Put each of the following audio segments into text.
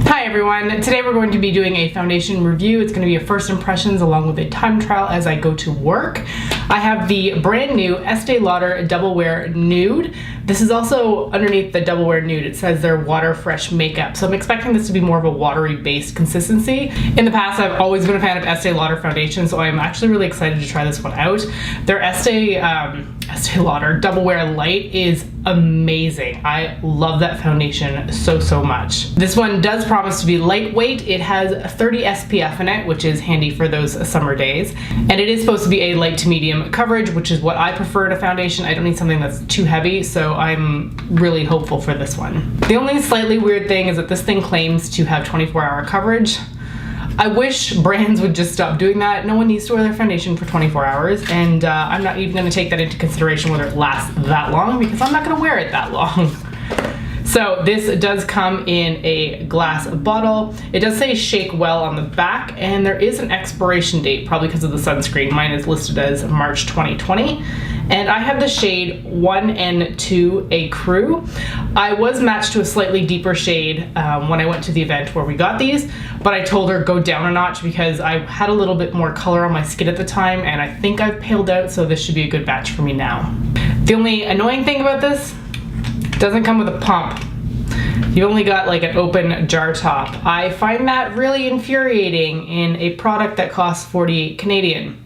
Hi everyone, today we're going to be doing a foundation review. It's going to be a first impressions along with a time trial as I go to work. I have the brand new Estee Lauder Double Wear Nude. This is also underneath the Double Wear Nude. It says they're water fresh makeup, so I'm expecting this to be more of a watery based consistency. In the past, I've always been a fan of Estee Lauder foundation, so I'm actually really excited to try this one out. Their Estee Lauder Double Wear Light is amazing. I love that foundation so much. This one does promise to be lightweight. It has 30 SPF in it, which is handy for those summer days. And it is supposed to be a light to medium coverage, which is what I prefer in a foundation. I don't need something that's too heavy, so I'm really hopeful for this one. The only slightly weird thing is that this thing claims to have 24-hour coverage. I wish brands would just stop doing that. No one needs to wear their foundation for 24 hours, and I'm not even going to take that into consideration whether it lasts that long, because I'm not going to wear it that long. So this does come in a glass bottle. It does say shake well on the back, and there is an expiration date, probably because of the sunscreen. Mine is listed as March 2020. And I have the shade 1 and 2 Ecru. I was matched to a slightly deeper shade when I went to the event where we got these, but I told her go down a notch because I had a little bit more color on my skin at the time, and I think I've paled out, so this should be a good batch for me now. The only annoying thing about this, it doesn't come with a pump. You only got like an open jar top. I find that really infuriating in a product that costs 48 Canadian.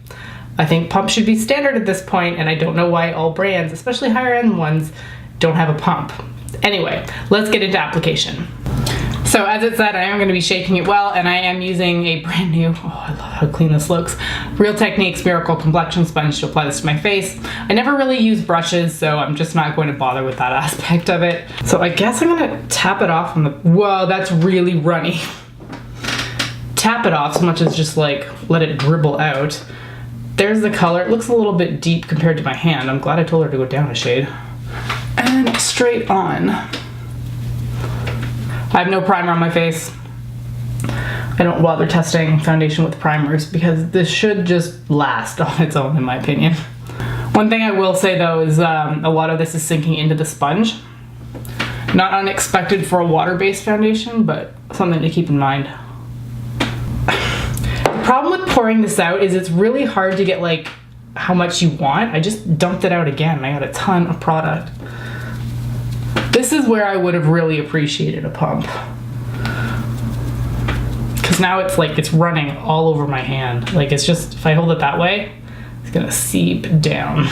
I think pumps should be standard at this point, and I don't know why all brands, especially higher end ones, don't have a pump. Anyway, let's get into application. So as it said, I am going to be shaking it well, and I am using a brand new, oh I love how clean this looks, Real Techniques Miracle Complexion Sponge to apply this to my face. I never really use brushes, so I'm just not going to bother with that aspect of it. So I guess I'm going to tap it off on the, whoa, that's really runny. Tap it off so much as just like let it dribble out. There's the color. It looks a little bit deep compared to my hand. I'm glad I told her to go down a shade. And straight on. I have no primer on my face. I don't bother testing foundation with primers because this should just last on its own, in my opinion. One thing I will say though is a lot of this is sinking into the sponge. Not unexpected for a water-based foundation, but something to keep in mind. The problem with pouring this out is it's really hard to get like how much you want. I just dumped it out again and I got a ton of product. This is where I would have really appreciated a pump. Because now it's like it's running all over my hand. Like it's just, if I hold it that way, it's gonna seep down.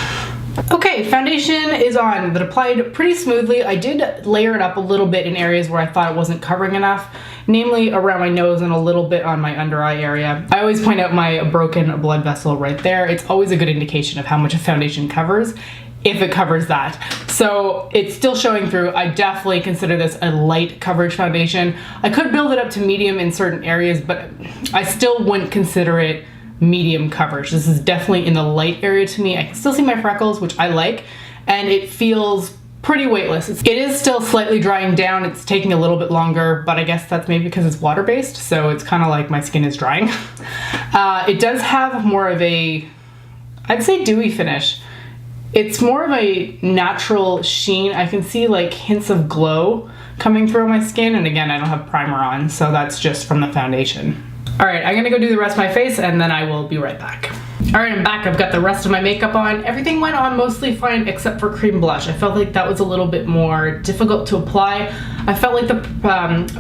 Okay, foundation is on. That applied pretty smoothly. I did layer it up a little bit in areas where I thought it wasn't covering enough, namely around my nose and a little bit on my under eye area. I always point out my broken blood vessel right there. It's always a good indication of how much a foundation covers, if it covers that. So it's still showing through. I definitely consider this a light coverage foundation. I could build it up to medium in certain areas, but I still wouldn't consider it medium coverage. This is definitely in the light area to me. I can still see my freckles, which I like, and it feels pretty weightless. It is still slightly drying down. It's taking a little bit longer, but I guess that's maybe because it's water-based, so it's kind of like my skin is drying. It does have more of a, I'd say dewy finish. It's more of a natural sheen. I can see like hints of glow coming through my skin, and again, I don't have primer on, so that's just from the foundation. All right, I'm gonna go do the rest of my face and then I will be right back. All right, I'm back. I've got the rest of my makeup on. Everything went on mostly fine except for cream blush. I felt like that was a little bit more difficult to apply. I felt like the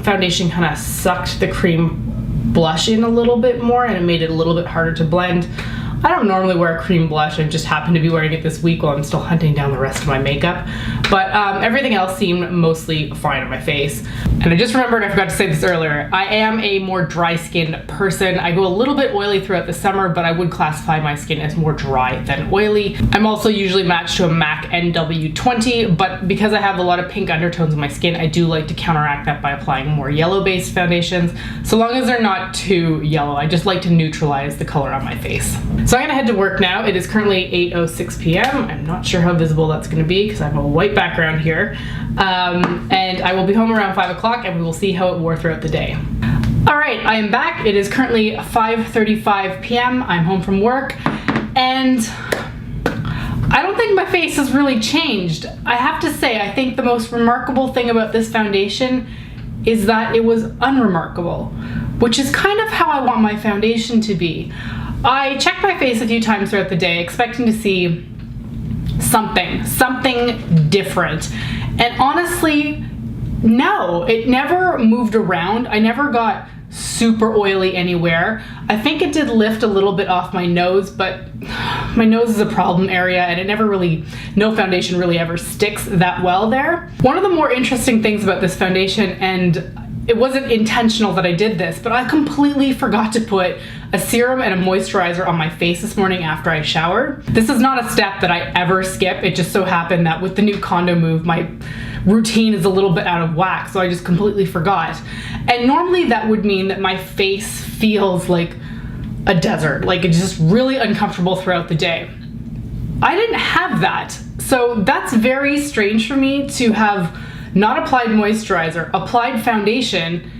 foundation kind of sucked the cream blush in a little bit more, and it made it a little bit harder to blend. I don't normally wear cream blush. I just happen to be wearing it this week while I'm still hunting down the rest of my makeup. But everything else seemed mostly fine on my face. And I just remembered, I forgot to say this earlier, I am a more dry skinned person. I go a little bit oily throughout the summer, but I would classify my skin as more dry than oily. I'm also usually matched to a MAC NW20, but because I have a lot of pink undertones in my skin, I do like to counteract that by applying more yellow based foundations, so long as they're not too yellow. I just like to neutralize the color on my face. So I'm gonna head to work now. It is currently 8:06 p.m. I'm not sure how visible that's gonna be because I have a white background here. And I will be home around 5 o'clock and we will see how it wore throughout the day. All right, I am back. It is currently 5:35 p.m. I'm home from work, and I don't think my face has really changed. I have to say, I think the most remarkable thing about this foundation is that it was unremarkable, which is kind of how I want my foundation to be. I checked my face a few times throughout the day expecting to see something different. And honestly, no, it never moved around. I never got super oily anywhere. I think it did lift a little bit off my nose, but my nose is a problem area and it never really, no foundation really ever sticks that well there. One of the more interesting things about this foundation, and it wasn't intentional that I did this, but I completely forgot to put a serum and a moisturizer on my face this morning after I showered. This is not a step that I ever skip. It just so happened that with the new condo move, my routine is a little bit out of whack, so I just completely forgot. And normally that would mean that my face feels like a desert, like it's just really uncomfortable throughout the day. I didn't have that, so that's very strange for me to have not applied moisturizer, applied foundation,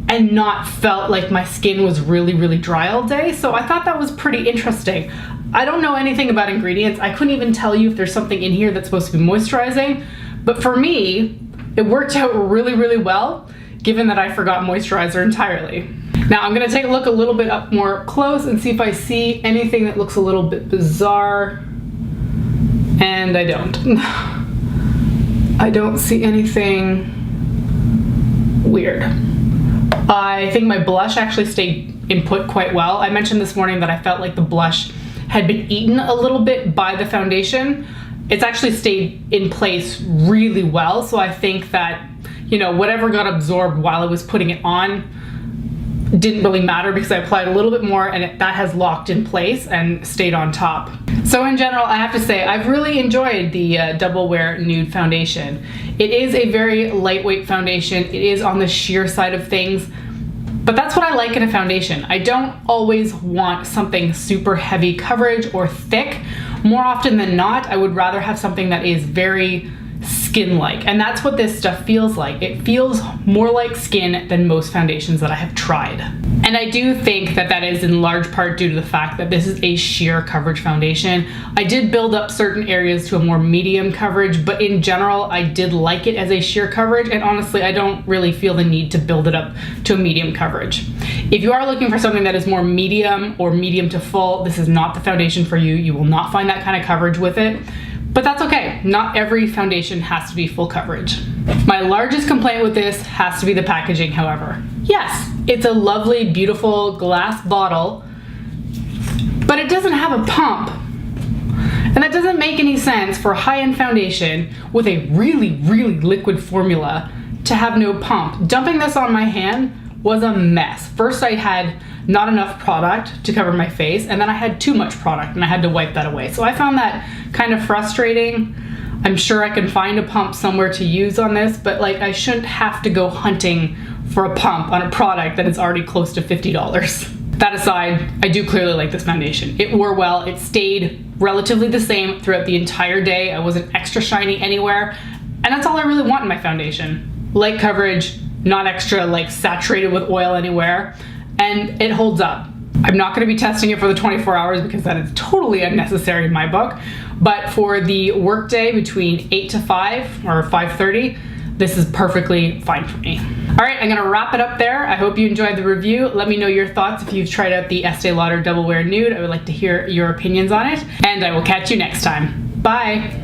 and not felt like my skin was really dry all day. So I thought that was pretty interesting. I don't know anything about ingredients. I couldn't even tell you if there's something in here that's supposed to be moisturizing, but for me, it worked out really well, given that I forgot moisturizer entirely. Now I'm gonna take a look a little bit up more close and see if I see anything that looks a little bit bizarre, and I don't. I don't see anything weird. I think my blush actually stayed in put quite well. I mentioned this morning that I felt like the blush had been eaten a little bit by the foundation. It's actually stayed in place really well, so I think that, you know, whatever got absorbed while I was putting it on didn't really matter because I applied a little bit more and that has locked in place and stayed on top. So in general, I have to say I've really enjoyed the Double Wear Nude foundation. It is a very lightweight foundation. It is on the sheer side of things, but that's what I like in a foundation. I don't always want something super heavy coverage or thick. More often than not, I would rather have something that is very skin-like, and that's what this stuff feels like. It feels more like skin than most foundations that I have tried. And I do think that that is in large part due to the fact that this is a sheer coverage foundation. I did build up certain areas to a more medium coverage, but in general, I did like it as a sheer coverage, and honestly, I don't really feel the need to build it up to a medium coverage. If you are looking for something that is more medium or medium to full, this is not the foundation for you. You will not find that kind of coverage with it. But that's okay. Not every foundation has to be full coverage. My largest complaint with this has to be the packaging, however. Yes, it's a lovely, beautiful glass bottle, but it doesn't have a pump. And that doesn't make any sense for a high-end foundation with a really liquid formula to have no pump. Dumping this on my hand was a mess. First, I had not enough product to cover my face, and then I had too much product and I had to wipe that away. So I found that kind of frustrating. I'm sure I can find a pump somewhere to use on this, but like I shouldn't have to go hunting for a pump on a product that is already close to $50. That aside, I do clearly like this foundation. It wore well, it stayed relatively the same throughout the entire day. I wasn't extra shiny anywhere, and that's all I really want in my foundation. Light coverage, not extra like saturated with oil anywhere, and it holds up. I'm not going to be testing it for the 24 hours because that is totally unnecessary in my book, but for the workday between 8 to 5 or 5:30, this is perfectly fine for me. All right, I'm gonna wrap it up there. I hope you enjoyed the review. Let me know your thoughts if you've tried out the Estee Lauder Double Wear Nude. I would like to hear your opinions on it, and I will catch you next time. Bye.